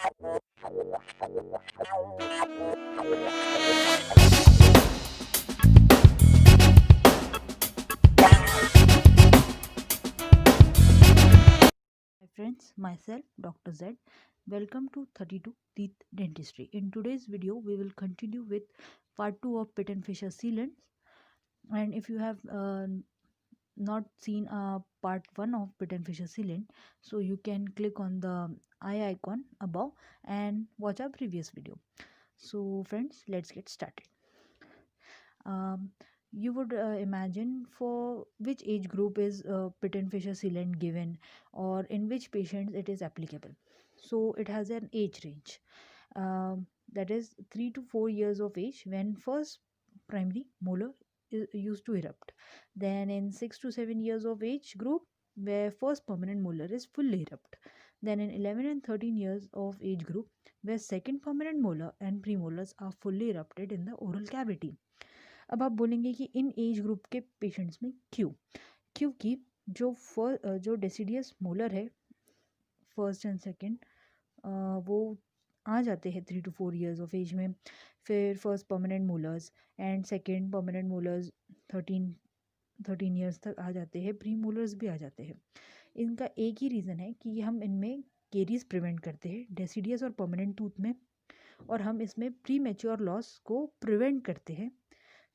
Hi friends, myself Dr. Z. Welcome to 32 Teeth Dentistry. In today's video, we will continue with part 2 of pit and fissure sealants. And if you have not seen part 1 of pit and fissure sealant, so you can click on the eye icon above and watch our previous video. So friends, let's get started. Um, you would imagine for which age group is pit and fissure sealant given, or in which patients it is applicable. So it has an age range, that is 3 to 4 years of age when first primary molar used to erupt. Then in 6 to 7 years of age group where first permanent molar is fully erupt. Then in 11 and 13 years of age group where second permanent molar and premolars are fully erupted in the oral cavity. अब आप बोलेंगे कि इन age group के patients में क्योंकि जो deciduous molar है first and second, वो आ जाते हैं 3 to 4 years ऑफ एज में. फिर first permanent molars and second permanent molars 13 years तक आ जाते हैं. प्री मोलर्स भी आ जाते हैं. इनका एक ही रीज़न है कि हम इनमें केरीज प्रिवेंट करते हैं डेसिडियस और परमानेंट टूथ में, और हम इसमें प्री मैच्योर लॉस को प्रिवेंट करते हैं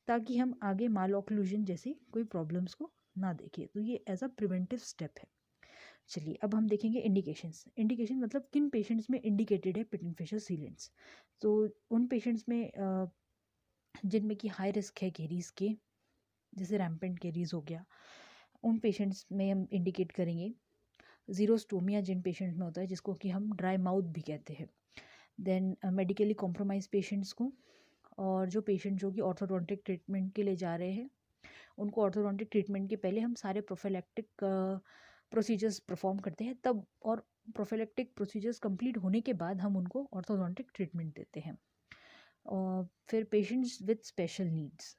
ताकि हम आगे माल ऑक्लूजन जैसी कोई प्रॉब्लम्स को ना देखें. तो ये एज अ प्रिवेंटिव स्टेप है. चलिए अब हम देखेंगे इंडिकेशन मतलब किन पेशेंट्स में इंडिकेटेड है पिट एंड फिशर सीलेंट्स. तो उन पेशेंट्स में जिनमें कि हाई रिस्क है केरीज के, जैसे रैम्पेंट केरीज हो गया, उन पेशेंट्स में हम इंडिकेट करेंगे. जीरोस्टोमिया जिन पेशेंट्स में होता है जिसको कि हम ड्राई माउथ भी कहते हैं. देन मेडिकली कॉम्प्रोमाइज पेशेंट्स को, और जो पेशेंट जो कि ऑर्थोडोंटिक ट्रीटमेंट के लिए जा रहे हैं उनको ऑर्थोडोंटिक ट्रीटमेंट के पहले हम सारे प्रोफिलैक्टिक प्रोसीजर्स परफॉर्म करते हैं तब, और प्रोफिलैक्टिक प्रोसीजर्स कंप्लीट होने के बाद हम उनको ऑर्थोडोंटिक ट्रीटमेंट देते हैं. और फिर पेशेंट्स विद स्पेशल नीड्स,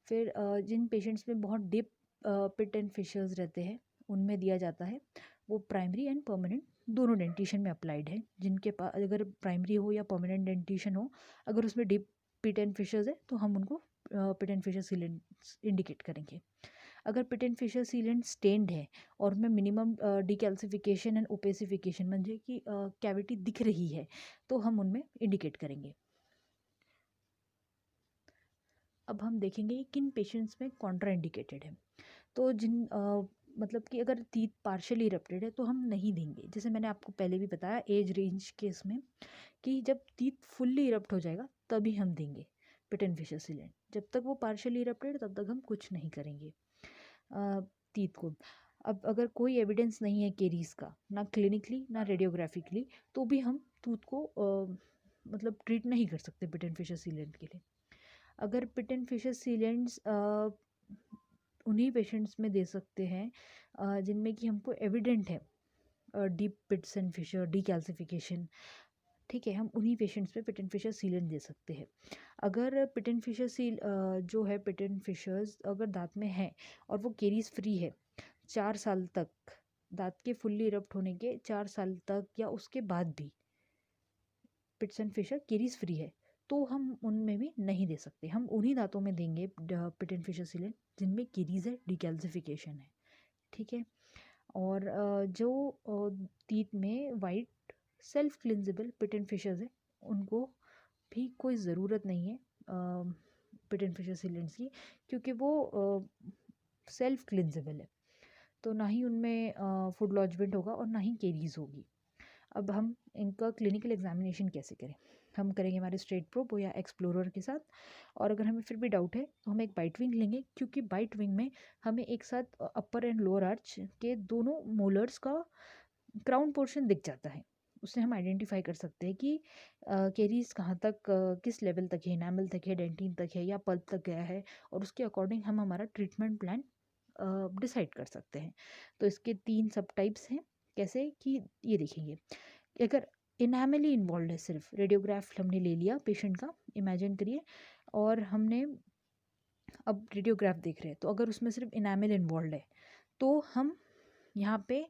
फिर जिन पेशेंट्स में बहुत डीप पिट एंड फिशर्स रहते हैं उनमें दिया जाता है. वो प्राइमरी एंड परमानेंट दोनों डेंटिशन में अप्लाइड है. जिनके पास अगर प्राइमरी हो या परमानेंट डेंटिशन हो, अगर उसमें डीप पिट एंड फिशर्स है तो हम उनको pit and fissure sealant indicate करेंगे. अगर pit and fissure sealant stained है और उनमें मिनिमम डिकैल्सिफिकेशन एंड ओपेसिफिकेशन म्हणजे कि कैविटी दिख रही है तो हम उनमें इंडिकेट करेंगे. अब हम देखेंगे किन पेशेंट्स में कॉन्ट्रा इंडिकेटेड है. तो मतलब कि अगर टीथ पार्शियली इरप्टेड है तो हम नहीं देंगे. जैसे मैंने आपको पहले भी बताया एज रेंज के इसमें कि जब टीथ फुल्ली इरप्ट हो जाएगा तभी हम देंगे पिट एंड फिशर सीलेंट. जब तक वो पार्शियली इरप्टेड तब तक हम कुछ नहीं करेंगे टीथ को. अब अगर कोई एविडेंस नहीं है केरीज का, ना क्लिनिकली ना रेडियोग्राफिकली, तो भी हम टूथ को मतलब ट्रीट नहीं कर सकते पिट एंड फिशर सीलेंट के लिए. अगर पिट एंड फिशर सीलेंट्स उन्हीं पेशेंट्स में दे सकते हैं जिनमें कि हमको एविडेंट है डीप पिट्स एंड फिशर डीकैल्सिफिकेशन. ठीक है, हम उन्हीं पेशेंट्स में पिट एंड फिशर सीलेंट दे सकते हैं. अगर पिट एंड फिशर जो है पिट एंड फिशर्स अगर दांत में है और वो केरीज फ्री है 4 साल तक, दांत के फुल्ली इरप्ट होने के 4 साल तक या उसके बाद भी पिट्स एंड फिशर केरीज फ्री है, तो हम उनमें भी नहीं दे सकते. हम उन्हीं दांतों में देंगे पिट एंड फिशर सीलेंट जिनमें केरीज है, डिकैल्सिफिकेशन है. ठीक है. और जो टीथ में white self cleansable pit and fissures है उनको भी कोई ज़रूरत नहीं है पिट एंड फिशर सीलेंट्स की, क्योंकि वो सेल्फ क्लिनजेबल है. तो ना ही उनमें फूड लॉजमेंट होगा और ना ही केरीज होगी. अब हम इनका क्लिनिकल एग्जामिनेशन कैसे करें? हम करेंगे हमारे स्ट्रेट प्रोब या एक्सप्लोरर के साथ. और अगर हमें फिर भी डाउट है तो हम एक बाइट विंग लेंगे, क्योंकि बाइट विंग में हमें एक साथ अपर एंड लोअर आर्च के दोनों मोलर्स का क्राउन पोर्शन दिख जाता है. उससे हम आइडेंटिफाई कर सकते हैं कि केरीज कहाँ तक, किस लेवल तक है, इनामल तक है, डेंटिन तक है या पल्प तक गया है, और उसके अकॉर्डिंग हम हमारा ट्रीटमेंट प्लान डिसाइड कर सकते हैं. तो इसके 3 सब टाइप्स हैं. कैसे कि ये देखेंगे, अगर इनामल ही इन्वॉल्व है, सिर्फ रेडियोग्राफ हमने ले लिया पेशेंट का, इमेजिन करिए, और हमने अब रेडियोग्राफ देख रहे हैं, तो अगर उसमें सिर्फ इनामल इन्वॉल्व है तो हम यहाँ पे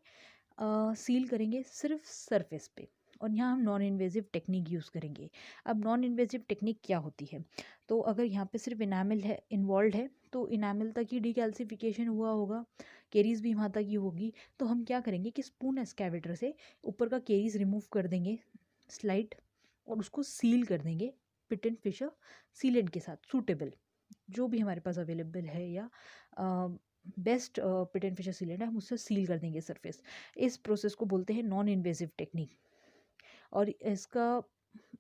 सील करेंगे सिर्फ सरफेस पे, और यहाँ हम नॉन इन्वेजिव टेक्निक यूज़ करेंगे। अब नॉन इन्वेजिव टेक्निक क्या होती है? तो अगर यहाँ पे सिर्फ इनामिल है इन्वॉल्व है तो इनामिल तक ही डीकैल्सिफिकेशन हुआ होगा, केरीज भी वहाँ तक ही होगी। तो हम क्या करेंगे कि स्पून एस्कैवेटर से ऊपर का केरीज रिमूव कर देंगे स्लाइड, और उसको सील कर देंगे पिट एंड फिशर सीलेंट के साथ सूटेबल, जो भी हमारे पास अवेलेबल है, या best pit and fissure sealant है, हम उससे सील कर देंगे सरफेस। इस प्रोसेस को बोलते हैं नॉन इन्वेजिव टेक्निक,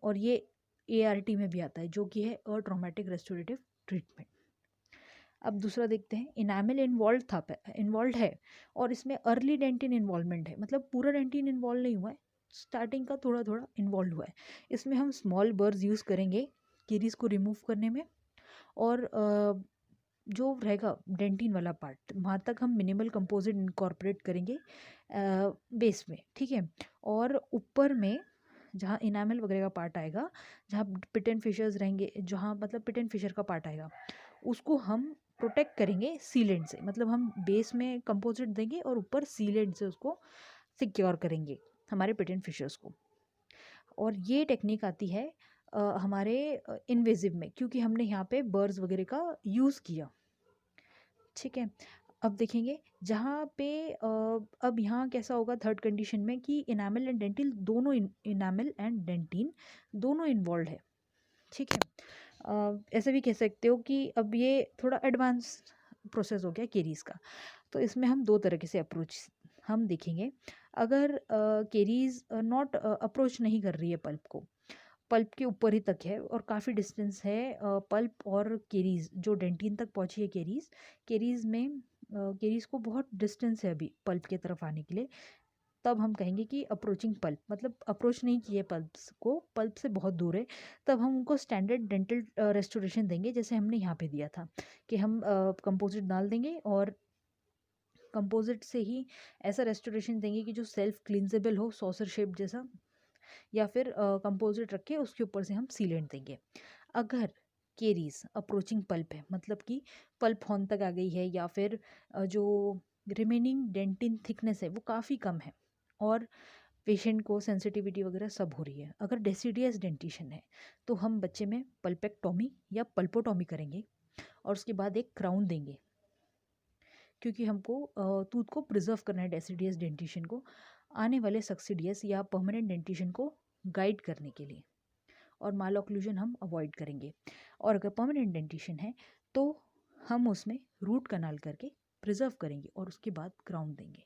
और ये ART में भी आता है, जो कि है ट्रॉमेटिक रेस्टोरेटिव ट्रीटमेंट। अब दूसरा देखते हैं, इनामिल इन्वॉल्व है और इसमें अर्ली डेंटिन इन्वॉल्वमेंट है, मतलब पूरा डेंटिन इन्वॉल्व नहीं हुआ है, स्टार्टिंग का थोड़ा थोड़ा इन्वॉल्व हुआ है। इसमें हम स्मॉल बर्स यूज़ करेंगे कीरीज को रिमूव करने में, और जो रहेगा डेंटिन वाला पार्ट वहाँ तक हम मिनिमल कंपोजिट इनकॉर्पोरेट करेंगे बेस में, ठीक है। और ऊपर में जहाँ इनामल वगैरह का पार्ट आएगा, जहाँ पिट एंड फिशर्स रहेंगे, जहाँ मतलब पिट एंड फिशर का पार्ट आएगा, उसको हम प्रोटेक्ट करेंगे सीलेंट से, मतलब हम बेस में कंपोजिट देंगे और ऊपर सीलेंट से उसको सिक्योर करेंगे हमारे पिट एंड फिशर्स को। और ये टेक्निक आती है हमारे इन्वेजिव में, क्योंकि हमने यहाँ पे बर्ड्स वगैरह का यूज़ किया, ठीक है। अब देखेंगे जहाँ पे अब यहाँ कैसा होगा थर्ड कंडीशन में कि इनामल एंड डेंटिन दोनों इनामल एंड डेंटिन दोनों इन्वॉल्व है, ठीक है। ऐसे भी कह सकते हो कि अब ये थोड़ा एडवांस प्रोसेस हो गया केरीज का। तो इसमें हम दो तरीके से अप्रोच हम देखेंगे। अगर केरीज नॉट अप्रोच नहीं कर रही है पल्प के ऊपर ही तक है और काफ़ी डिस्टेंस है पल्प और केरीज, जो डेंटिन तक पहुंची है केरीज में केरीज को बहुत डिस्टेंस है अभी पल्प की तरफ आने के लिए, तब हम कहेंगे कि अप्रोचिंग पल्प, मतलब अप्रोच नहीं किए पल्प से बहुत दूर है, तब हम उनको स्टैंडर्ड डेंटल रेस्टोरेशन देंगे, जैसे हमने यहाँ पे दिया था कि हम कंपोजिट डाल देंगे और कंपोजिट से ही ऐसा रेस्टोरेशन देंगे कि जो सेल्फ क्लींजेबल हो, सॉसर शेप जैसा, या फिर कंपोजिट रख के उसके ऊपर से हम सीलेंट देंगे। अगर केरीज अप्रोचिंग पल्प है, मतलब कि पल्प हॉर्न तक आ गई है, या फिर जो रिमेनिंग डेंटिन थिकनेस है वो काफ़ी कम है और पेशेंट को सेंसिटिविटी वगैरह सब हो रही है, अगर डेसिडियस डेंटिशन है, तो हम बच्चे में पल्पेक्टोमी या पल्पोटोमी करेंगे और उसके बाद एक क्राउन देंगे, क्योंकि हमको टूथ को प्रिजर्व करना है डेसिडियस डेंटिशन को आने वाले सक्सीडियस या परमानेंट डेंटिशन को गाइड करने के लिए, और माल ऑक्लूजन हम अवॉइड करेंगे। और अगर परमानेंट डेंटिशन है तो हम उसमें रूट कनाल करके प्रिजर्व करेंगे और उसके बाद क्राउन देंगे।